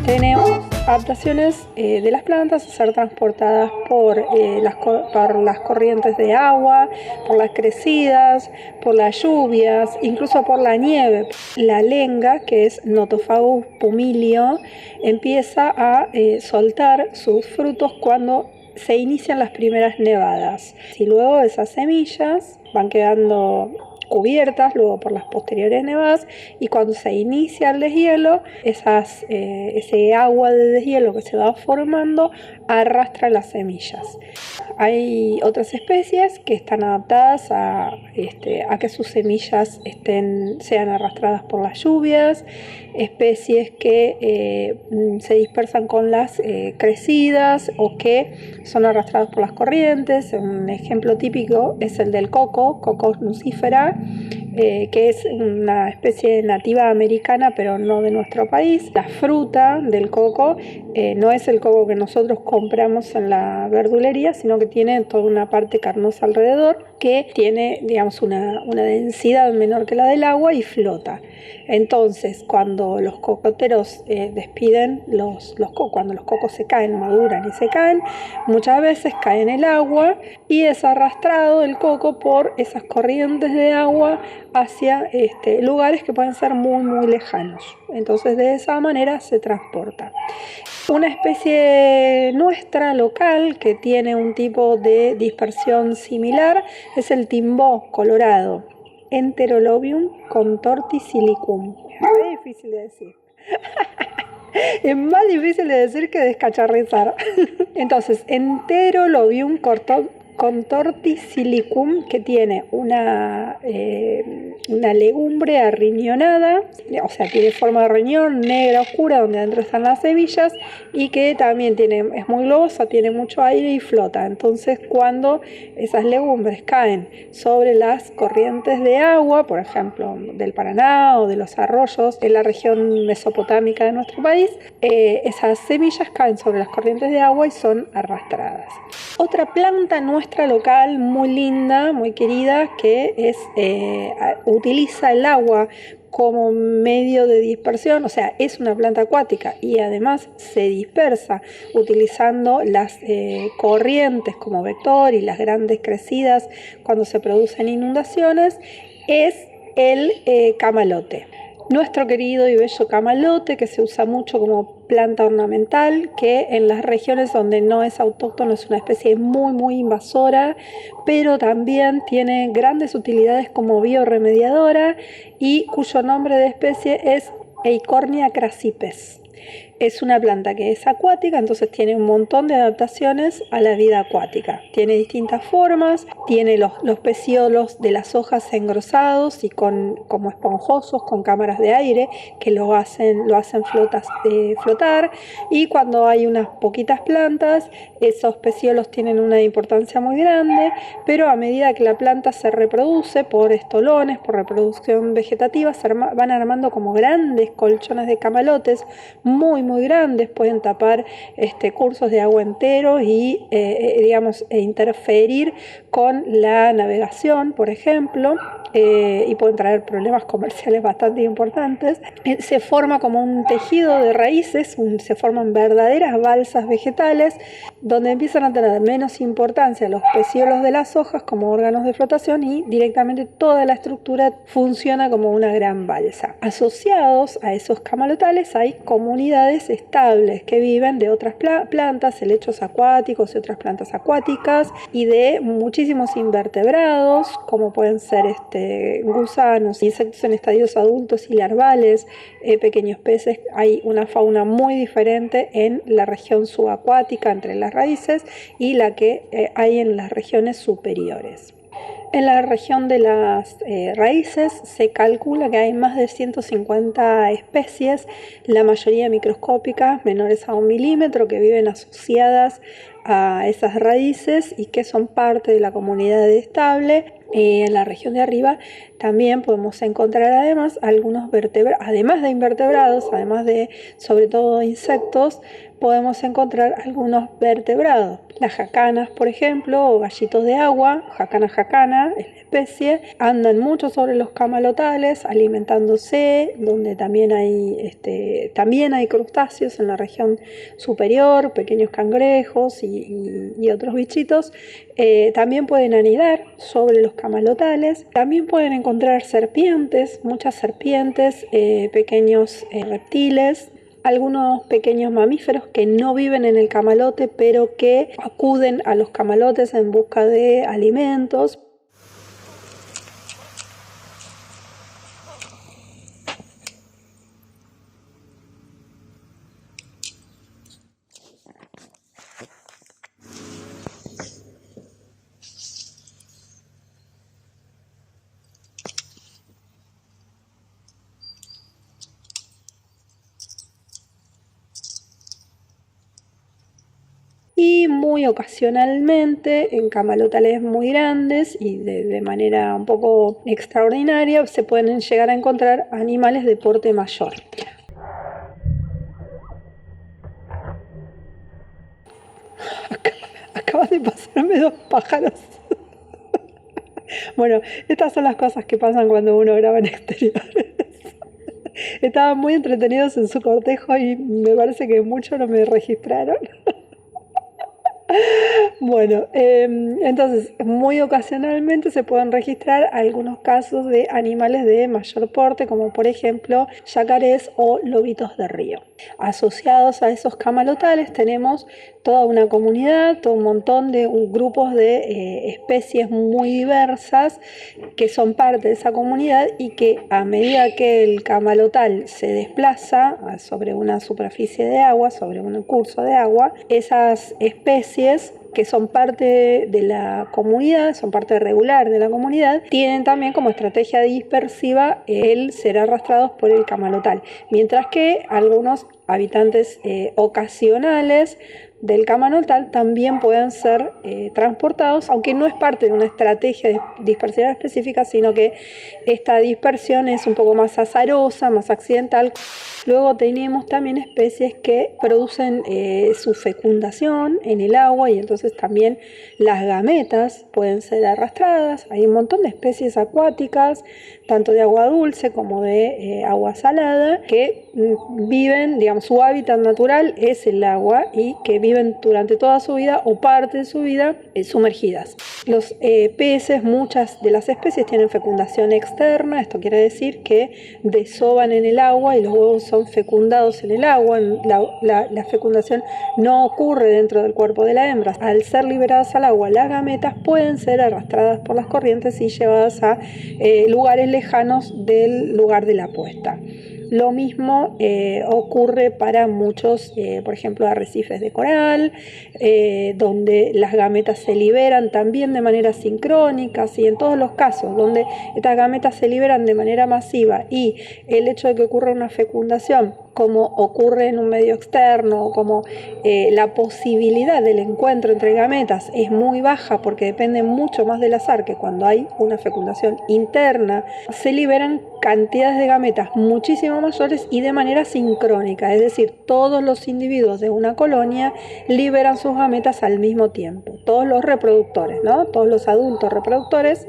Tenemos adaptaciones de las plantas a ser transportadas por las corrientes de agua, por las crecidas, por las lluvias, incluso por la nieve. La lenga, que es Nothofagus pumilio, empieza a soltar sus frutos cuando se inician las primeras nevadas. Y luego esas semillas van quedando cubiertas luego por las posteriores nevadas, y cuando se inicia el deshielo, ese agua de deshielo que se va formando arrastra las semillas. Hay otras especies que están adaptadas a que sus semillas sean arrastradas por las lluvias, especies que se dispersan con las crecidas o que son arrastradas por las corrientes. Un ejemplo típico es el del coco, Cocos nucifera, que es una especie nativa americana, pero no de nuestro país. La fruta del coco no es el coco que nosotros compramos en la verdulería, sino que tiene toda una parte carnosa alrededor, que tiene, digamos, una densidad menor que la del agua y flota. Entonces, cuando los cocoteros despiden cuando los cocos se caen, maduran y se caen, muchas veces cae en el agua y es arrastrado el coco por esas corrientes de agua hacia lugares que pueden ser muy, muy lejanos. Entonces, de esa manera se transporta. Una especie nuestra, local, que tiene un tipo de dispersión similar es el timbó colorado, Enterolobium contortisilicum. Es muy difícil de decir. Es más difícil de decir que descacharrizar. Entonces, Enterolobium contortisilicum, que tiene una legumbre arriñonada, o sea, tiene forma de riñón, negra, oscura, donde adentro están las semillas, y que también es muy globosa, tiene mucho aire y flota. Entonces, cuando esas legumbres caen sobre las corrientes de agua, por ejemplo, del Paraná o de los arroyos en la región mesopotámica de nuestro país, esas semillas caen sobre las corrientes de agua y son arrastradas. Otra planta nuestra local, muy linda, muy querida, que utiliza el agua como medio de dispersión, o sea, es una planta acuática y además se dispersa utilizando las corrientes como vector y las grandes crecidas cuando se producen inundaciones, es el camalote. Nuestro querido y bello camalote, que se usa mucho como planta ornamental, que en las regiones donde no es autóctono es una especie muy, muy invasora, pero también tiene grandes utilidades como biorremediadora y cuyo nombre de especie es Eichhornia crassipes. Es una planta que es acuática, entonces tiene un montón de adaptaciones a la vida acuática. Tiene distintas formas, tiene los pecíolos de las hojas engrosados y como esponjosos, con cámaras de aire que lo hacen flotar. Y cuando hay unas poquitas plantas, esos pecíolos tienen una importancia muy grande, pero a medida que la planta se reproduce por estolones, por reproducción vegetativa, van armando como grandes colchones de camalotes muy, muy grandes, pueden tapar cursos de agua enteros y interferir con la navegación, por ejemplo, y pueden traer problemas comerciales bastante importantes. Se forma como un tejido de raíces, se forman verdaderas balsas vegetales donde empiezan a tener menos importancia los pecíolos de las hojas como órganos de flotación y directamente toda la estructura funciona como una gran balsa. Asociados a esos camalotales hay comunidades estables que viven de otras plantas, helechos acuáticos y otras plantas acuáticas, y de muchísimos invertebrados como pueden ser gusanos, insectos en estadios adultos y larvales, pequeños peces. Hay una fauna muy diferente en la región subacuática entre las raíces y la que hay en las regiones superiores. En la región de las raíces se calcula que hay más de 150 especies, la mayoría microscópicas, menores a 1 milímetro, que viven asociadas a esas raíces y que son parte de la comunidad estable. En la región de arriba también podemos encontrar además algunos vertebrados, además de invertebrados, además de sobre todo insectos, podemos encontrar algunos vertebrados. Las jacanas, por ejemplo, o gallitos de agua, jacana jacana es la especie, andan mucho sobre los camalotales alimentándose, donde también hay crustáceos en la región superior, pequeños cangrejos y otros bichitos. También pueden anidar sobre los camalotales. También pueden encontrar serpientes, muchas serpientes, pequeños reptiles, algunos pequeños mamíferos que no viven en el camalote, pero que acuden a los camalotes en busca de alimentos. Y muy ocasionalmente, en camalotales muy grandes y de manera un poco extraordinaria, se pueden llegar a encontrar animales de porte mayor. Acabas de pasarme 2 pájaros. Bueno, estas son las cosas que pasan cuando uno graba en exteriores. Estaban muy entretenidos en su cortejo y me parece que muchos no me registraron. Bueno, entonces muy ocasionalmente se pueden registrar algunos casos de animales de mayor porte, como por ejemplo yacarés o lobitos de río. Asociados a esos camalotales tenemos toda una comunidad, todo un montón de grupos de especies muy diversas que son parte de esa comunidad y que a medida que el camalotal se desplaza sobre una superficie de agua, sobre un curso de agua, esas especies que son parte de la comunidad, son parte regular de la comunidad, tienen también como estrategia dispersiva el ser arrastrados por el camalotal, mientras que algunos habitantes ocasionales del camalotal también pueden ser transportados, aunque no es parte de una estrategia de dispersión específica, sino que esta dispersión es un poco más azarosa, más accidental. Luego tenemos también especies que producen su fecundación en el agua y entonces también las gametas pueden ser arrastradas. Hay un montón de especies acuáticas, tanto de agua dulce como de agua salada, que viven, digamos, su hábitat natural es el agua y que viven durante toda su vida o parte de su vida sumergidas. Los peces, muchas de las especies tienen fecundación externa, esto quiere decir que desovan en el agua y los huevos son fecundados en el agua. La fecundación no ocurre dentro del cuerpo de la hembra. Al ser liberadas al agua, las gametas pueden ser arrastradas por las corrientes y llevadas a lugares lejanos del lugar de la puesta. Lo mismo ocurre para muchos, por ejemplo, arrecifes de coral, donde las gametas se liberan también de manera sincrónica, y en todos los casos donde estas gametas se liberan de manera masiva y el hecho de que ocurra una fecundación, como ocurre en un medio externo, como la posibilidad del encuentro entre gametas es muy baja porque depende mucho más del azar que cuando hay una fecundación interna, se liberan cantidades de gametas muchísimo mayores y de manera sincrónica, es decir, todos los individuos de una colonia liberan sus gametas al mismo tiempo, todos los reproductores, ¿no? Todos los adultos reproductores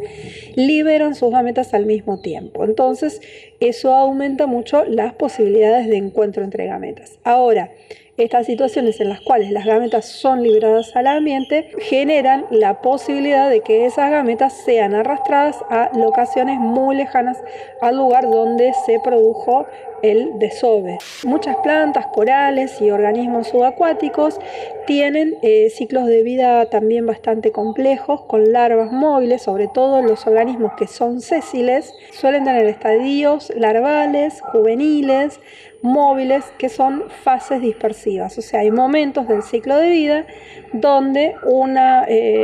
liberan sus gametas al mismo tiempo. Entonces, eso aumenta mucho las posibilidades de encuentro entre gametas. Ahora, estas situaciones en las cuales las gametas son liberadas al ambiente generan la posibilidad de que esas gametas sean arrastradas a locaciones muy lejanas al lugar donde se produjo el desove. Muchas plantas, corales y organismos subacuáticos tienen ciclos de vida también bastante complejos, con larvas móviles, sobre todo los organismos que son sésiles, suelen tener estadios larvales, juveniles, móviles, que son fases dispersivas dispersivas. O sea, hay momentos del ciclo de vida donde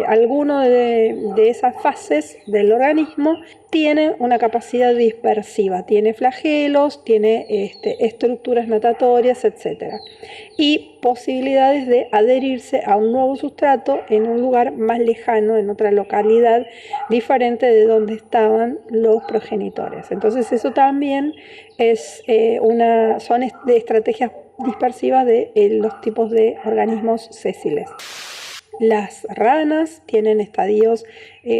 alguno de esas fases del organismo tiene una capacidad dispersiva, tiene flagelos, tiene estructuras natatorias, etc. Y posibilidades de adherirse a un nuevo sustrato en un lugar más lejano, en otra localidad diferente de donde estaban los progenitores. Entonces eso también son estrategias dispersivas de los tipos de organismos sésiles. Las ranas tienen estadios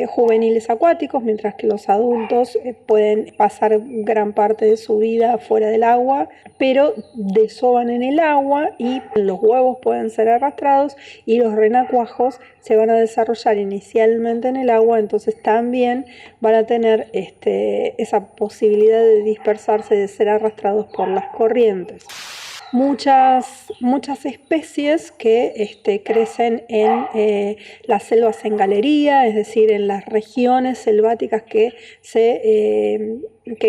juveniles acuáticos, mientras que los adultos pueden pasar gran parte de su vida fuera del agua, pero desovan en el agua y los huevos pueden ser arrastrados y los renacuajos se van a desarrollar inicialmente en el agua, entonces también van a tener esa posibilidad de dispersarse, de ser arrastrados por las corrientes. Muchas especies que crecen en las selvas en galería, es decir, en las regiones selváticas que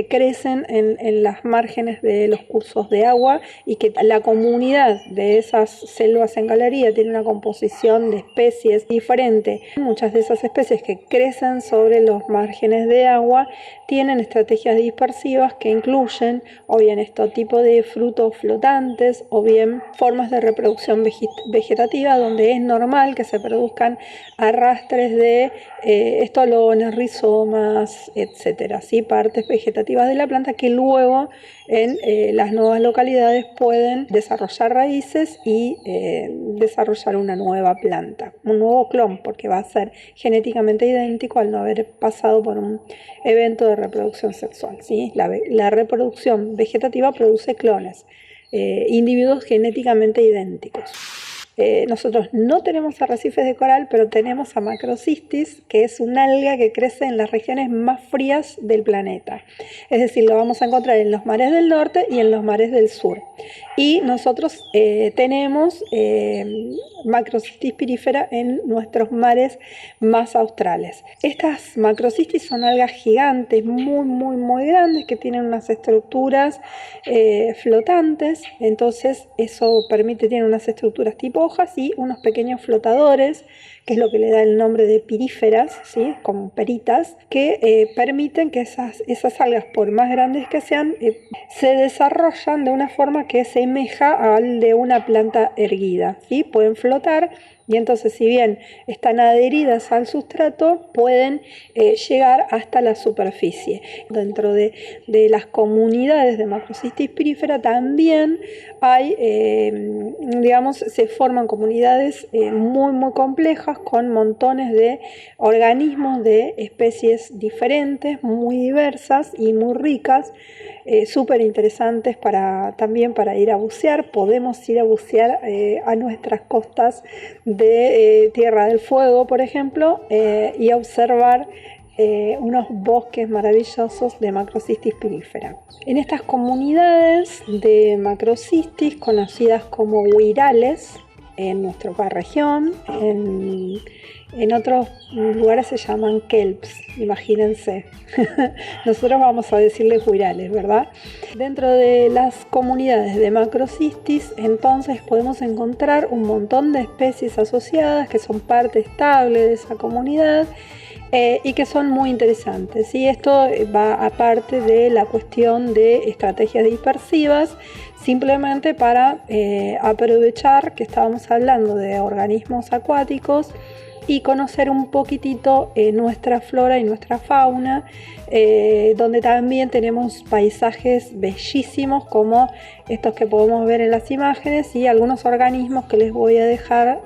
crecen en las márgenes de los cursos de agua, y que la comunidad de esas selvas en galería tiene una composición de especies diferente. Muchas de esas especies que crecen sobre los márgenes de agua tienen estrategias dispersivas que incluyen o bien este tipo de frutos flotantes o bien formas de reproducción vegetativa donde es normal que se produzcan arrastres de estolones, rizomas, etcétera, ¿sí? Partes vegetativas de la planta que luego en las nuevas localidades pueden desarrollar raíces y desarrollar una nueva planta, un nuevo clon, porque va a ser genéticamente idéntico al no haber pasado por un evento de reproducción sexual, ¿sí? La reproducción vegetativa produce clones, individuos genéticamente idénticos. Nosotros no tenemos arrecifes de coral, pero tenemos a Macrocystis, que es un alga que crece en las regiones más frías del planeta. Es decir, lo vamos a encontrar en los mares del norte y en los mares del sur. Y nosotros tenemos Macrocystis pirífera en nuestros mares más australes. Estas Macrocystis son algas gigantes, muy, muy, muy grandes, que tienen unas estructuras flotantes. Entonces eso tiene unas estructuras tipo hojas y unos pequeños flotadores, que es lo que le da el nombre de piríferas, ¿sí? Como peritas, que permiten que esas algas, por más grandes que sean, se desarrollan de una forma que semeja al de una planta erguida, ¿sí? Pueden flotar y entonces, si bien están adheridas al sustrato, pueden llegar hasta la superficie. Dentro de las comunidades de Macrocystis pirífera también hay, se forman comunidades muy, muy complejas con montones de organismos de especies diferentes, muy diversas y muy ricas, súper interesantes también para ir a bucear. Podemos ir a bucear a nuestras costas de Tierra del Fuego, por ejemplo, y a observar unos bosques maravillosos de Macrocystis pirífera. En estas comunidades de Macrocystis, conocidas como huirales en nuestra región, en otros lugares se llaman kelps, imagínense. Nosotros vamos a decirles huirales, ¿verdad? Dentro de las comunidades de Macrocystis, entonces podemos encontrar un montón de especies asociadas que son parte estable de esa comunidad y que son muy interesantes. Y esto va aparte de la cuestión de estrategias dispersivas, simplemente para aprovechar que estábamos hablando de organismos acuáticos y conocer un poquitito nuestra flora y nuestra fauna, donde también tenemos paisajes bellísimos como estos que podemos ver en las imágenes, y algunos organismos que les voy a dejar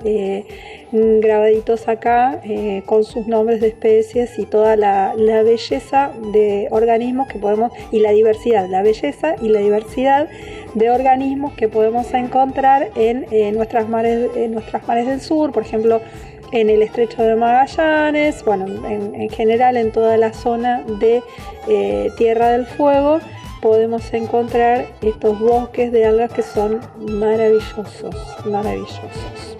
grabaditos acá con sus nombres de especies y toda la belleza de organismos que podemos, y la diversidad, la belleza y la diversidad de organismos que podemos encontrar en nuestras mares del sur, por ejemplo en el estrecho de Magallanes, bueno, en general en toda la zona de Tierra del Fuego podemos encontrar estos bosques de algas que son maravillosos, maravillosos.